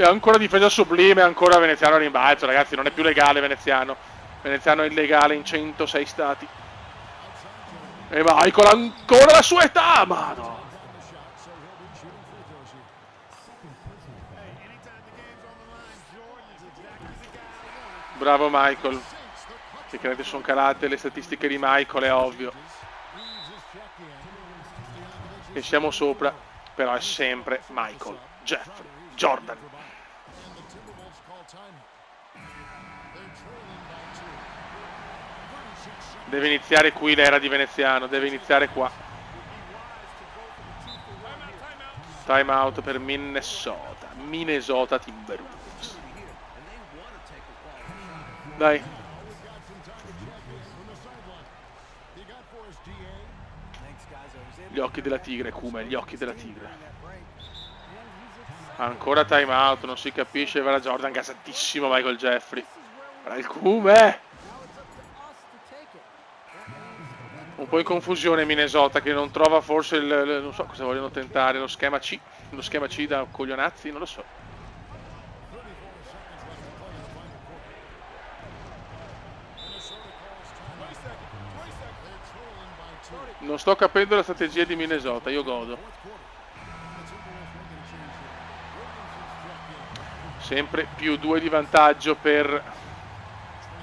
E ancora difesa sublime, ancora veneziano a rimbalzo, ragazzi, non è più legale veneziano. Veneziano è illegale in 106 stati. E Michael ancora la sua età, ma no. Bravo Michael. Se credete sono calate le statistiche di Michael, è ovvio. E siamo sopra, però è sempre Michael Jeffrey Jordan. Deve iniziare qui l'era di veneziano, deve iniziare qua. Time out per Minnesota. Minnesota Timberwolves. Dai. Gli occhi della tigre, Kume, gli occhi della tigre. Ancora time out, non si capisce, va la Jordan, gasatissimo Michael Jeffrey. Guarda il Kume! Un po' in confusione Minnesota che non trova forse il non so cosa vogliono tentare, lo schema C da coglionazzi, non lo so. Non sto capendo la strategia di Minnesota, io godo. Sempre più 2 di vantaggio per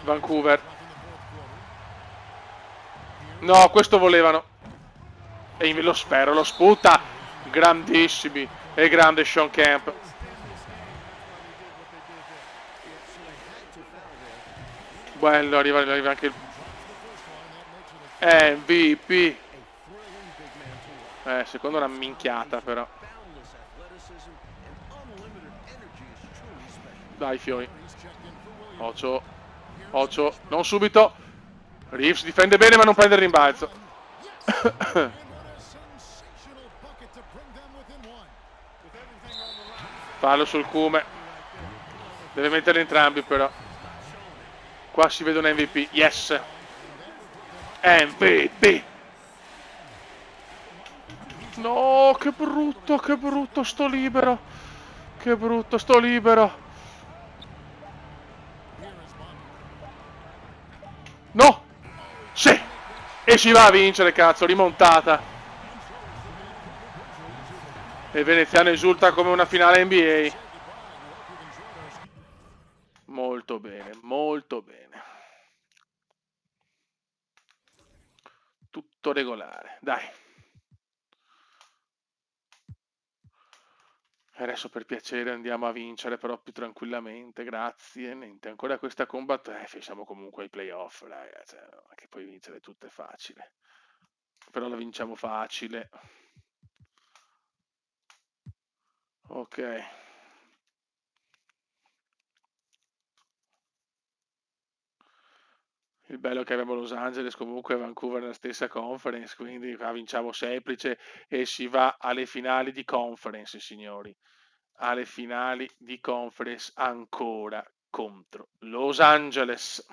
Vancouver. No, questo volevano. E lo spero, lo sputa. Grandissimi. E grande Sean Kemp. Bello, arriva anche il MVP. Secondo una minchiata però. Dai fiori. Ocho, non subito. Reeves difende bene ma non prende il rimbalzo. Fallo sul Kume. Deve metterli entrambi però. Qua si vede un MVP. Yes. MVP. No, che brutto, sto libero. Che brutto, sto libero. No! Sì! E si va a vincere, cazzo, rimontata. E veneziano esulta come una finale NBA. Molto bene, molto bene. Tutto regolare, dai. Adesso per piacere andiamo a vincere però più tranquillamente, grazie. Niente, ancora questa combat, siamo comunque ai playoff, ragazzi, che poi vincere tutto è facile. Però la vinciamo facile. Ok. Il bello è che abbiamo Los Angeles comunque e Vancouver nella stessa conference, quindi qua vinciamo semplice e si va alle finali di conference, signori. Alle finali di conference ancora contro Los Angeles.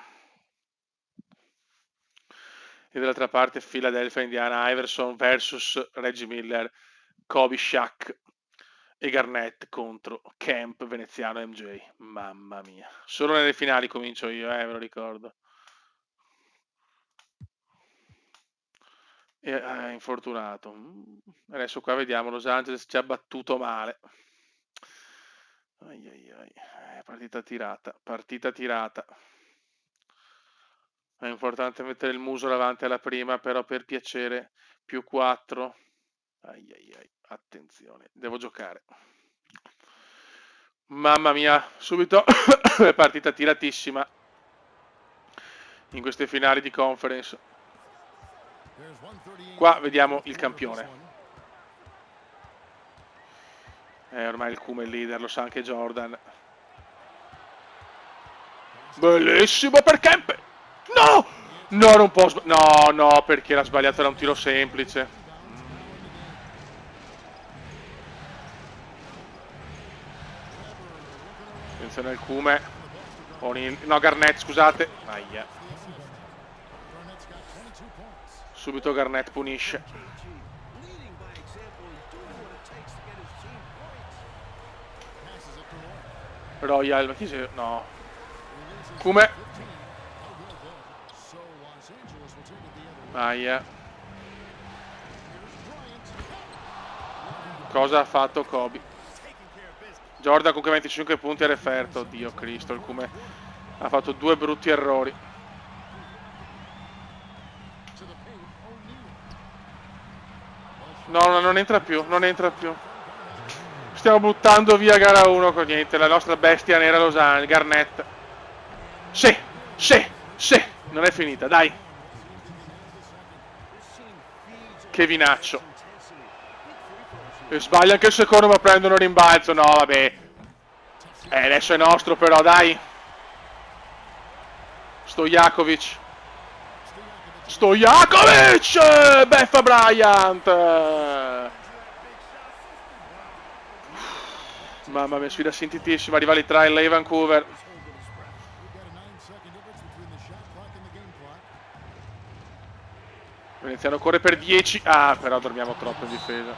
E dall'altra parte Philadelphia Indiana Iverson versus Reggie Miller, Kobe Shaq e Garnett contro Kemp, veneziano MJ. Mamma mia. Solo nelle finali comincio io, ve lo ricordo. Infortunato. Adesso qua vediamo, Los Angeles ci ha battuto male. Partita tirata. È importante mettere il muso davanti alla prima, però per piacere, più 4. Attenzione, devo giocare. Mamma mia, subito partita tiratissima in queste finali di conference. Qua vediamo il campione. Ormai il Kume è il leader, lo sa anche Jordan. Bellissimo per Kemp! No! No, non può no, perché l'ha sbagliato, era un tiro semplice. Attenzione al Kume. No, Garnett, scusate. Aia. Subito Garnett punisce. Royal, ma chi sei? No. Come? Aia. Cosa ha fatto Kobe? Jordan comunque 25 punti a referto. Oddio Cristo, il Come ha fatto 2 brutti errori. No, non entra più, non entra più. Stiamo buttando via gara 1 con niente. La nostra bestia nera Los Angeles, Garnett. Sì, sì, sì. Non è finita, dai. Che vinaccio. E sbaglia anche il secondo ma prendono rimbalzo. No, vabbè. Adesso è nostro però, dai. Stojakovic. Stojakovic! Beffa Bryant! Mamma mia, sfida sentitissima. Rivalità LA Vancouver. Veneziano corre per 10. Ah, però dormiamo troppo in difesa.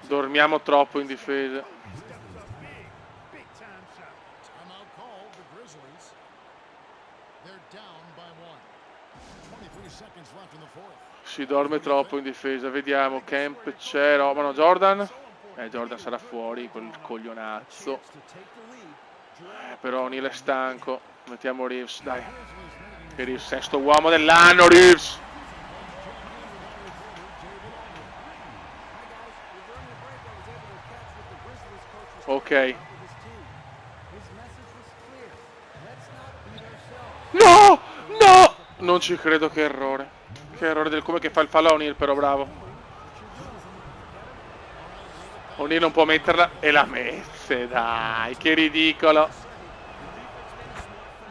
Dormiamo troppo in difesa. Si dorme troppo in difesa. Vediamo. Kemp c'è. Romano Jordan. Jordan sarà fuori. Quel coglionazzo. Però O'Neal è stanco. Mettiamo Reeves. Dai. Per il sesto uomo dell'anno. Reeves. Ok. No! No! Non ci credo, che errore. Che errore del Come che fa il fallo a O'Neal, però bravo. O'Neal non può metterla e la mette, dai, che ridicolo.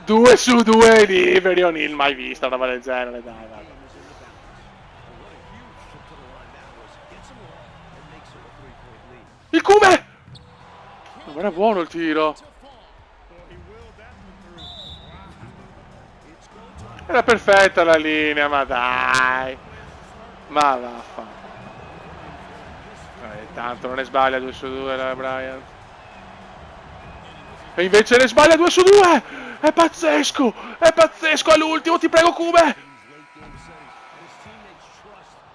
2 su 2 liberi O'Neal, mai vista una roba del genere, dai, dai. Il Come! Non era buono il tiro. Era perfetta la linea, ma dai. Ma vaffanculo. Tanto non ne sbaglia 2 su 2 la Bryant. E invece ne sbaglia 2 su 2. È pazzesco. È pazzesco all'ultimo, ti prego Come.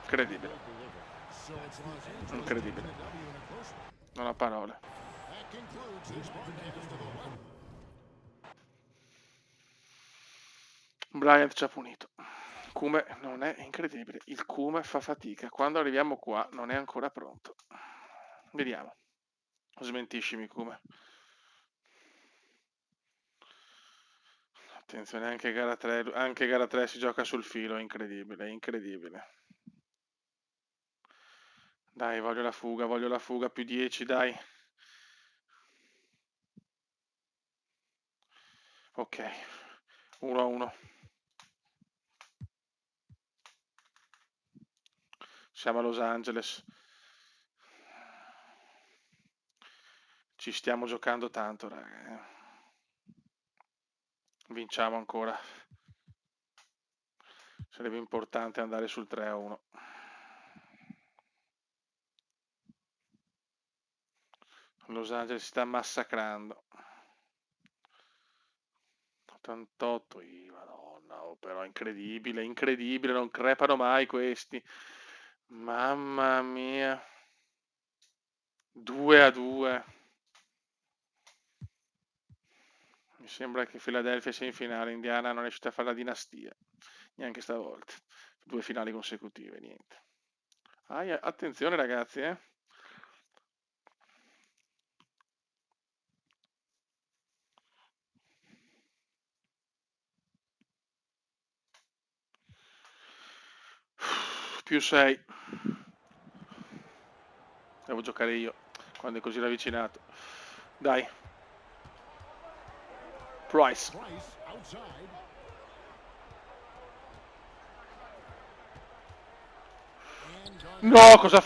Incredibile. Incredibile. Non ho parole. Bryant ci ha punito. Come non è incredibile. Il Come fa fatica. Quando arriviamo qua non è ancora pronto. Vediamo. Smentiscimi Come. Attenzione, anche gara 3 si gioca sul filo. È incredibile, è incredibile. Dai, voglio la fuga. Più 10, dai. Ok. 1-1. Siamo a Los Angeles. Ci stiamo giocando tanto, raga. Vinciamo ancora. Sarebbe importante andare sul 3-1. Los Angeles si sta massacrando. 88, madonna, però incredibile, incredibile, non crepano mai questi. Mamma mia. 2-2. Mi sembra che Philadelphia sia in finale, Indiana non è riuscita a fare la dinastia, neanche stavolta. 2 finali consecutive, niente. Attenzione ragazzi, Più 6. Devo giocare io, quando è così ravvicinato. Dai. Price. No, cosa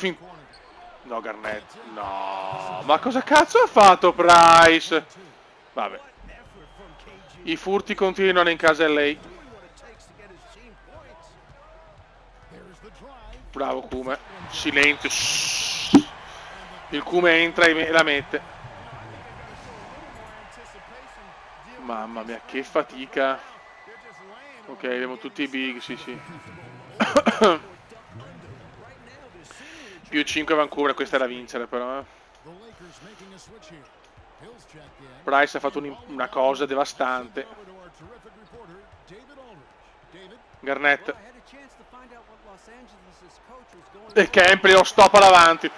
No, Garnett. No, ma cosa cazzo ha fatto Price? Vabbè. I furti continuano in casa LA. Bravo Come. Silenzio. Il Come entra e la mette. Mamma mia, che fatica. Ok, abbiamo tutti i big, sì, sì. Più 5 Vancouver, questa è da vincere però, Price ha fatto una cosa devastante. Garnett. E Kemp lo stoppa davanti.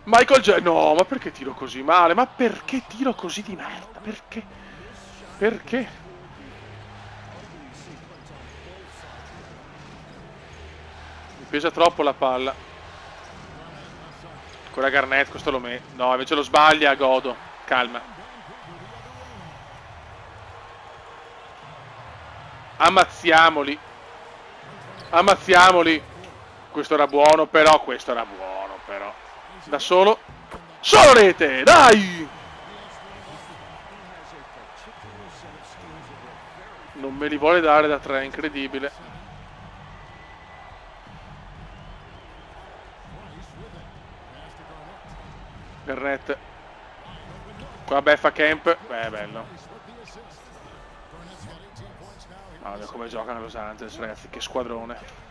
Michael J. No, ma perché tiro così male? Ma perché tiro così di merda? Perché? Perché? Mi pesa troppo la palla. Ancora Garnett, questo lo mette. No, invece lo sbaglia, godo. Calma. Ammazziamoli. Ammazziamoli. Questo era buono, però. Questo era buono, però. Da solo. Solo rete, dai! Non me li vuole dare da 3, incredibile. Garnett. Qua beffa Kemp. Beh, bello. Guarda come giocano Los Angeles, ragazzi, che squadrone.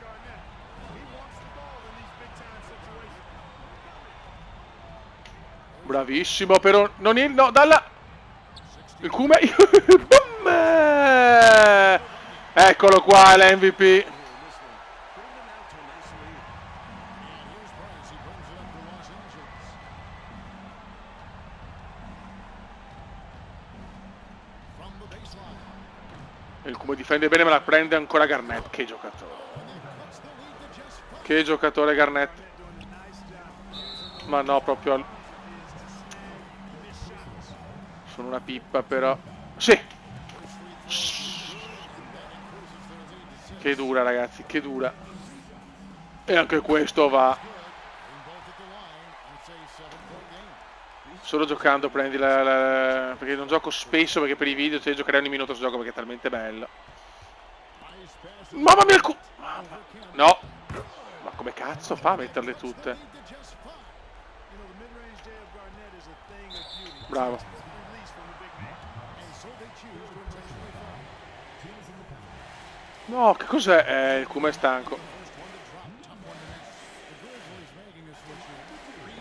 Bravissimo, però non il... No, dalla... Il Kume... Boom! Eccolo qua, l'MVP. Il Kume difende bene, ma la prende ancora Garnett. Che giocatore. Che giocatore Garnett. Ma no, proprio al... Sono una pippa, però... Sì! Che dura, ragazzi, che dura. E anche questo va. Solo giocando prendi perché non gioco spesso, perché per i video se giocherei ogni minuto gioco perché è talmente bello. Mamma mia il cu... No! Ma come cazzo fa a metterle tutte? Bravo. No, che cos'è? Il Kuma è stanco.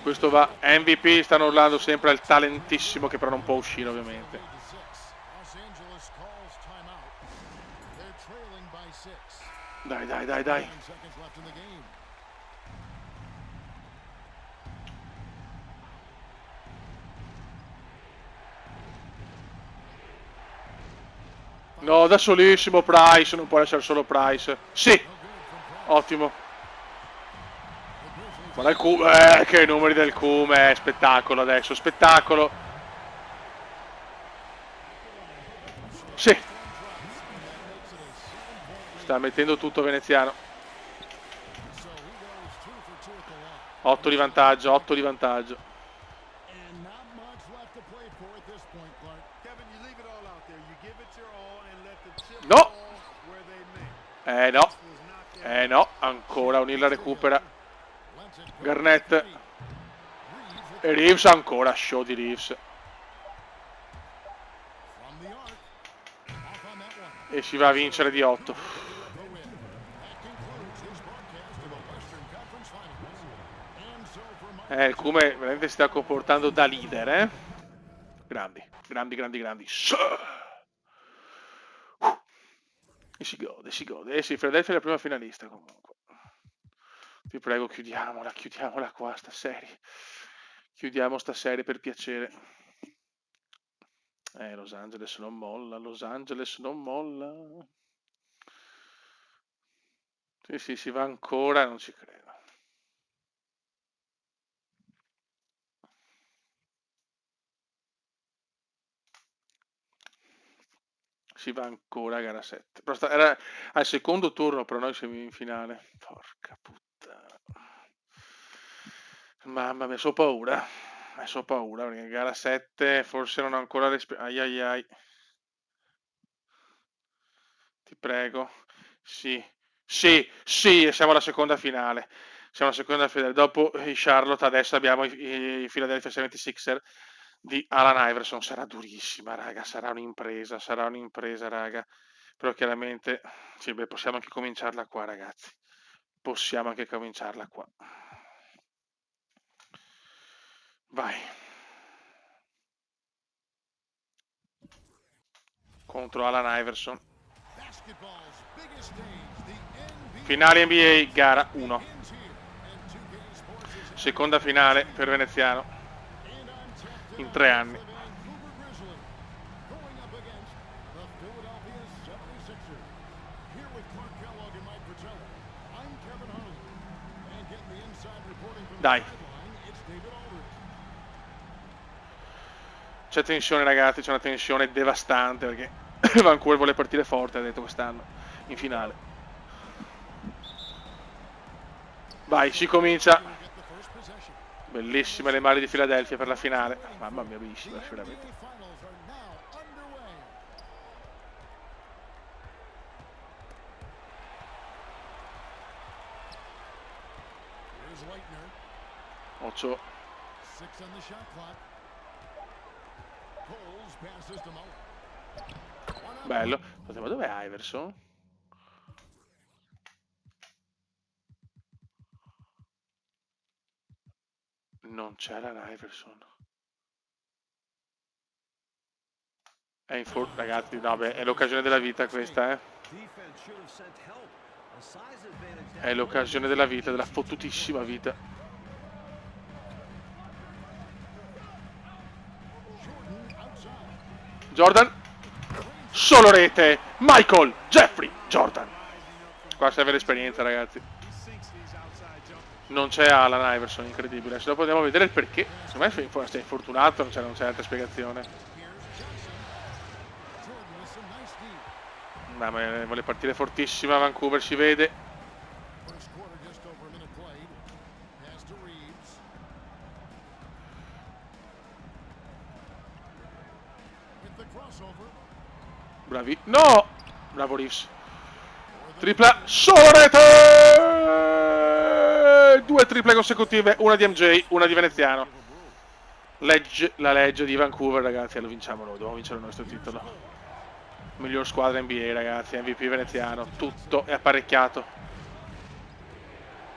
Questo va. MVP, stanno urlando sempre al talentissimo che però non può uscire ovviamente. Dai, dai, dai, dai. No, da solissimo Price, non può essere solo Price. Sì! Ottimo. Guarda il Kume, che numeri del Kume, spettacolo adesso, spettacolo. Sì. Sta mettendo tutto veneziano. 8 di vantaggio, 8 di vantaggio. No! No. No, ancora O'Neal la recupera. Garnett. E Reeves ancora, show di Reeves. E si va a vincere di 8. Il Kume veramente si sta comportando da leader, eh? Grandi, grandi, grandi, grandi. E si gode, si gode. Sì, Philadelphia è la prima finalista comunque. Ti prego, chiudiamola qua, sta serie. Chiudiamo sta serie per piacere. Los Angeles non molla, Los Angeles non molla. Sì, sì, si va ancora, non ci credo. Si va ancora a gara 7. Però era al secondo turno, però noi siamo in finale. Porca puttana. Mamma mia, so paura. So paura, perché gara 7 forse non ho ancora ai ai ai. Ti prego. Sì, sì, sì, e siamo alla seconda finale. Siamo alla seconda finale. Dopo i Charlotte, adesso abbiamo i Philadelphia 76er di Allen Iverson. Sarà durissima, raga. Sarà un'impresa, raga. Però chiaramente, sì, beh, possiamo anche cominciarla qua, ragazzi. Possiamo anche cominciarla qua. Vai. Contro Allen Iverson. Finale NBA, gara 1. Seconda finale per Veneziano in 3 anni. Dai. C'è tensione, ragazzi, c'è una tensione devastante perché Vancouver vuole partire forte, ha detto quest'anno, in finale. Vai, si comincia. Bellissime le mani di Philadelphia per la finale. Mamma mia, bellissima, veramente. Occhio. Bello. Ma dov'è Iverson? Non c'era l'Iverson. Ragazzi, no, beh, è l'occasione della vita questa, eh. È l'occasione della vita, della fottutissima vita. Jordan. Solo rete. Michael Jeffrey Jordan. Qua serve l'esperienza, ragazzi. Non c'è Allen Iverson, incredibile. Adesso dopo andiamo a vedere il perché. Secondo me sei infortunato, non c'è altra spiegazione. Ma vuole partire fortissima, Vancouver si vede. Bravi. No! Bravo Reeves. Tripla. Solo rete! 2 triple consecutive, una di MJ, una di Veneziano. La legge di Vancouver, ragazzi, lo vinciamo noi, dobbiamo vincere il nostro titolo. Miglior squadra NBA, ragazzi, MVP veneziano, tutto è apparecchiato.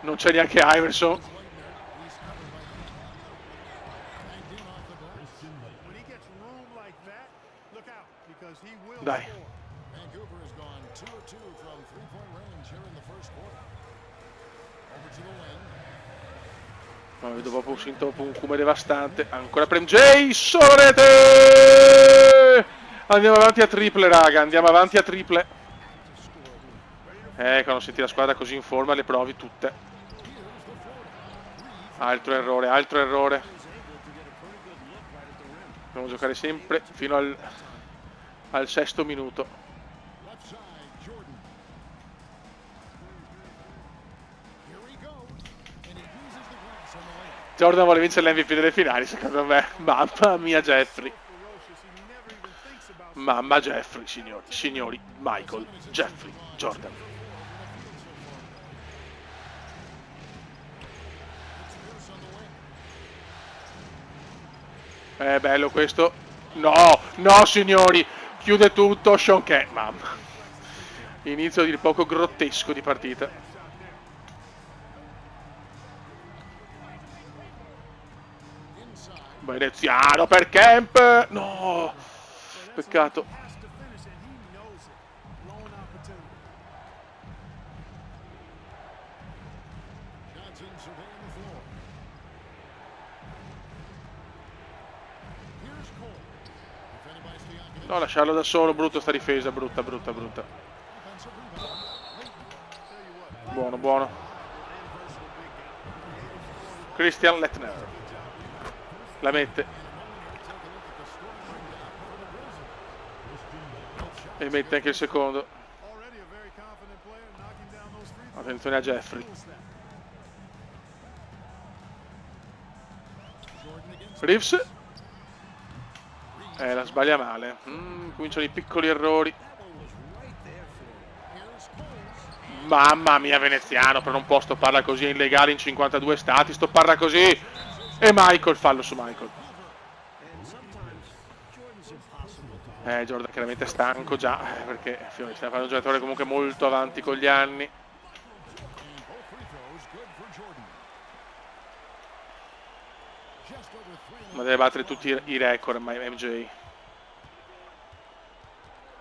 Non c'è neanche Iverson. Dai. Ma vedo proprio un cume devastante. Ancora per MJ, solo rete! Andiamo avanti a triple, raga, andiamo avanti a triple. Quando senti la squadra così in forma le provi tutte. Altro errore, altro errore. Dobbiamo giocare sempre fino al sesto minuto. Jordan vuole vincere l'MVP delle finali, secondo me. Mamma mia, Jeffrey. Mamma Jeffrey, signori. Michael Jeffrey Jordan. È bello questo. No, no, signori. Chiude tutto Sean Kemp. Mamma. Inizio a dir poco grottesco di partita. Veneziano per Kemp. No. Peccato. No, lasciarlo da solo, brutto sta difesa, brutta. Buono, buono. Christian Lettner. La mette. E mette anche il secondo. Attenzione a Jeffrey. Reeves. La sbaglia male. Cominciano i piccoli errori. Mamma mia, veneziano, però non può stopparla così, è illegale in 52 stati, stopparla così. E Michael, fallo su Michael. Jordan chiaramente è stanco già, perché stiamo facendo un giocatore comunque molto avanti con gli anni. Ma deve battere tutti i record, MJ.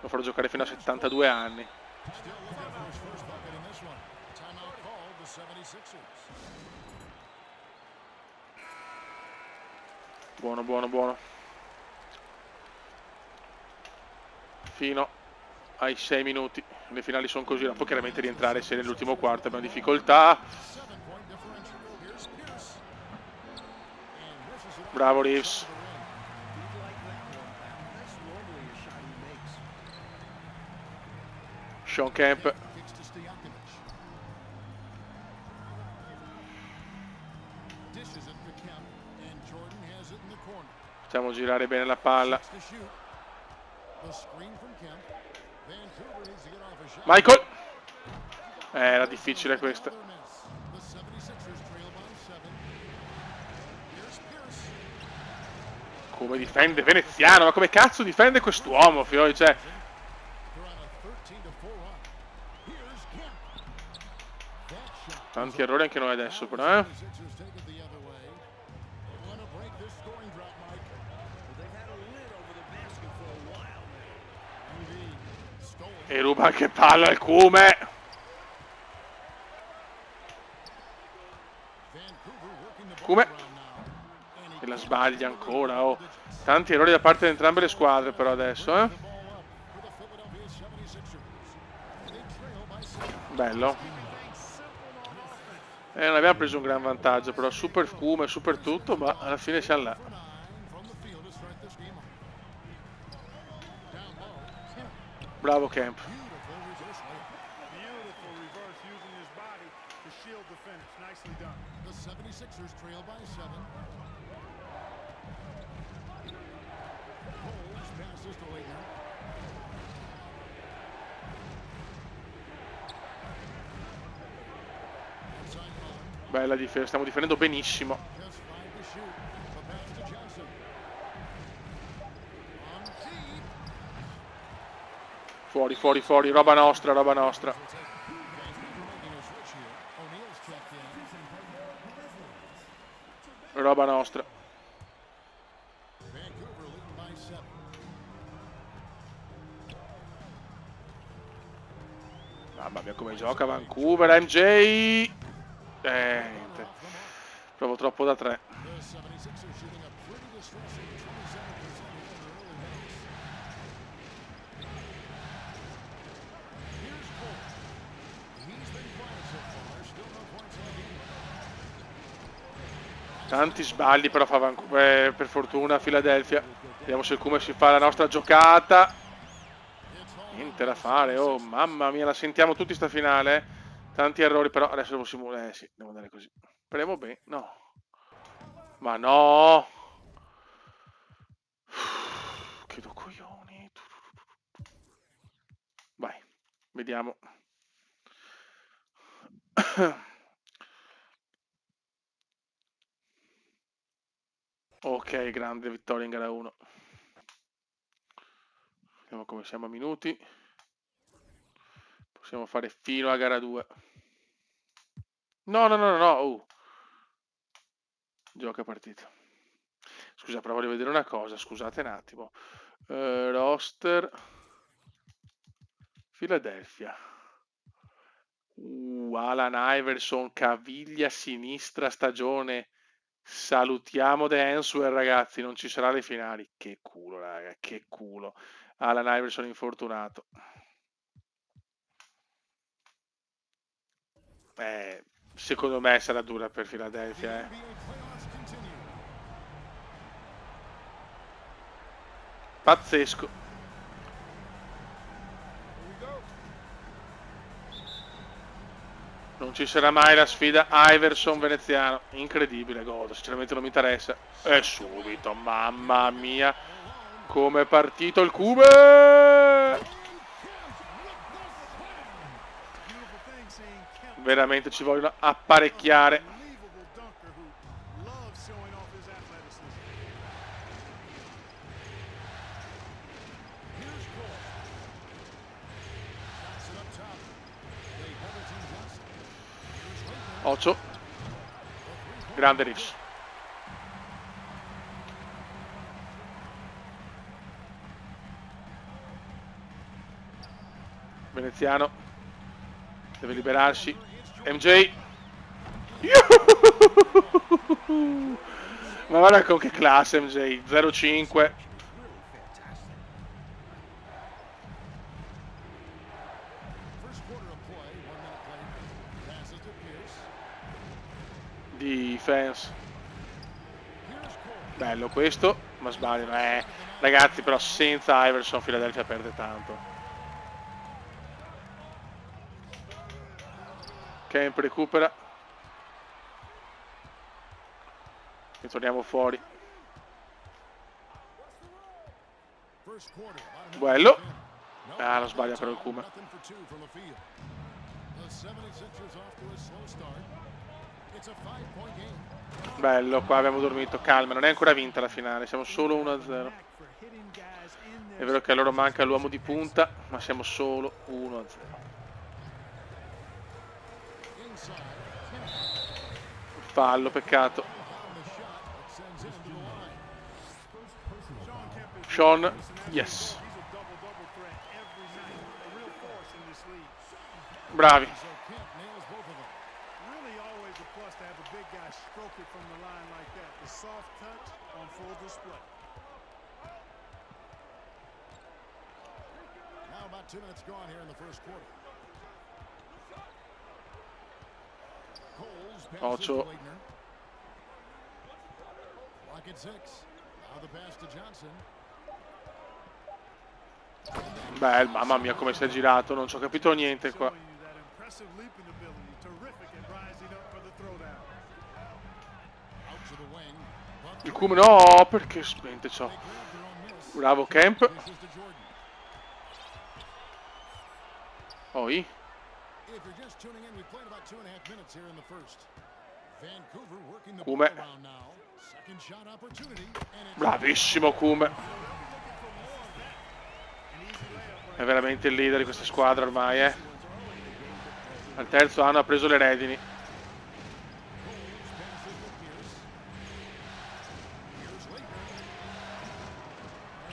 Lo farò giocare fino a 72 anni. Buono, buono, buono. Fino ai 6 minuti. Le finali sono così. Poi chiaramente rientrare se nell'ultimo quarto abbiamo difficoltà. Bravo Reeves. Sean Kemp. Facciamo girare bene la palla. Michael. Era difficile questa. Come difende veneziano, ma come cazzo difende quest'uomo, Fiori? Cioè... Tanti errori anche noi adesso, però, E ruba anche palla al Cume. Cume. E la sbaglia ancora, oh. Tanti errori da parte di entrambe le squadre, però, adesso, Bello. Non abbiamo preso un gran vantaggio, però super Cume, super tutto, ma alla fine siamo là. Bravo Kemp. Bella difesa, stiamo difendendo benissimo. Fuori, fuori, fuori, roba nostra, roba nostra. Roba nostra. Mamma mia come gioca Vancouver, MJ! Niente. Provo troppo da 3. Tanti sbagli però fa Vancouver, per fortuna Philadelphia. Vediamo se il Cume si fa la nostra giocata. Niente da fare, oh mamma mia, la sentiamo tutti sta finale. Tanti errori però adesso devo simulare, sì, devo andare così. Speriamo bene, no. Ma no! Che do coglioni. Vai, vediamo. Ok, grande vittoria in gara 1. Vediamo come siamo a minuti. Possiamo fare fino a gara 2. No, no, no, no. Gioca partita. Scusa, però voglio vedere una cosa. Scusate un attimo. Roster. Philadelphia. Alan Iverson, caviglia sinistra stagione. Salutiamo The Answer, ragazzi. Non ci sarà le finali. Che culo, raga. Che culo. Alan Iverson infortunato. Secondo me sarà dura per Philadelphia, Pazzesco. Non ci sarà mai la sfida Iverson-Veneziano. Incredibile, godo. Sinceramente non mi interessa. E subito, mamma mia. Come è partito il Cume! Veramente ci vogliono apparecchiare. Occhio. Grande Reeves. Veneziano deve liberarsi. MJ. Ma guarda con che classe MJ. 0-5. Defense. Bello questo, ma sbaglio. Ragazzi, però senza Iverson Philadelphia perde tanto. Kemp recupera. E torniamo fuori. Bello. Ah, lo sbaglia però il Kuma. Bello, qua abbiamo dormito. Calma, non è ancora vinta la finale. Siamo solo 1-0. È vero che a loro manca l'uomo di punta, ma siamo solo 1-0. Fallo, peccato. Sean, yes. Bravi. About 2 minutes gone here in the first quarter. Coles passes to Leitner. Lock at 6. Now the pass to Johnson. Beh, mamma mia come si è girato, non ci ho capito niente qua. Il Kuma no, perché spente ciò. Bravo Kemp. Poi Kume. Bravissimo Kume. È veramente il leader di questa squadra ormai, Al terzo anno ha preso le redini.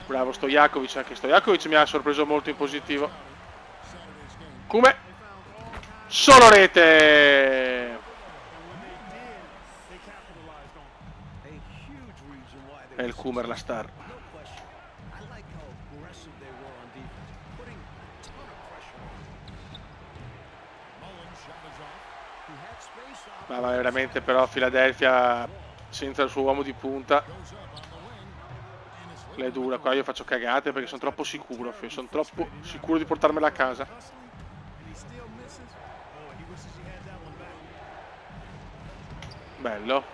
Bravo Stojakovic, anche Stojakovic mi ha sorpreso molto in positivo. Kume. Solo rete. È il Kumer la star. Ma veramente però Philadelphia senza il suo uomo di punta è dura. Qua io faccio cagate perché sono troppo sicuro. Sono troppo sicuro di portarmela a casa. Bello.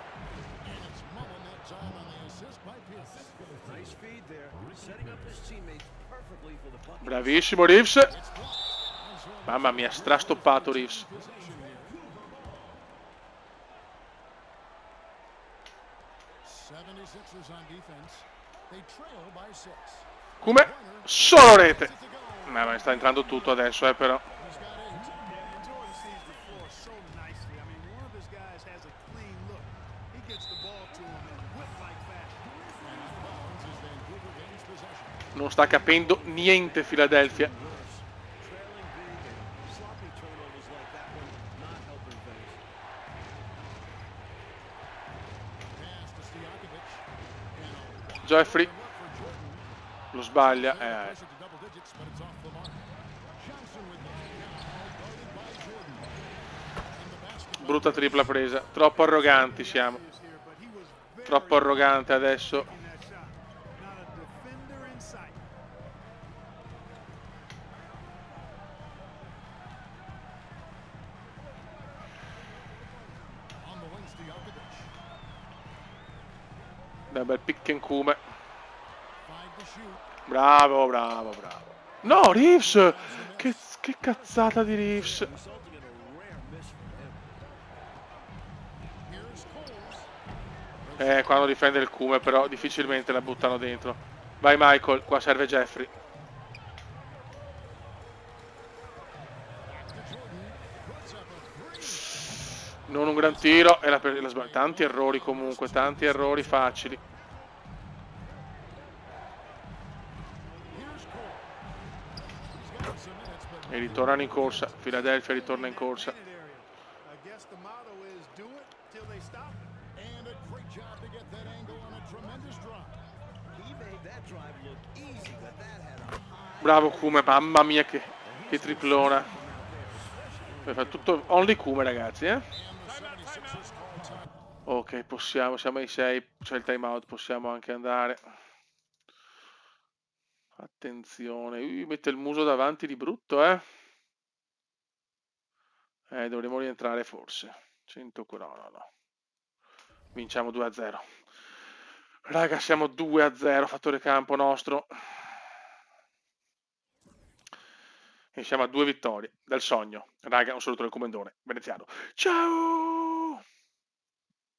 Bravissimo Reeves. Mamma mia, strastoppato Reeves. Come? Solo rete. Ma sta entrando tutto adesso, però. Non sta capendo niente Philadelphia. Jeffrey lo sbaglia. Brutta tripla presa. Troppo arroganti siamo. Troppo arrogante adesso. Bel pick and Kume. Bravo, bravo, bravo. No, Reeves! Che cazzata di Reeves. Quando difende il Cume, però difficilmente la buttano dentro. Vai Michael, qua serve Jeffrey. Non un gran tiro, e tanti errori comunque, tanti errori facili. E ritornano in corsa, Philadelphia ritorna in corsa. Bravo Kume, mamma mia che triplona. Fa tutto only Kume, ragazzi, Ok, possiamo, siamo ai 6, c'è il timeout, possiamo anche andare. Attenzione, mette il muso davanti di brutto, dovremmo rientrare forse. 140, no. Vinciamo 2-0. Raga, siamo 2-0, fattore campo nostro. E siamo a 2 vittorie dal sogno. Raga, un saluto del comandone veneziano. Ciao!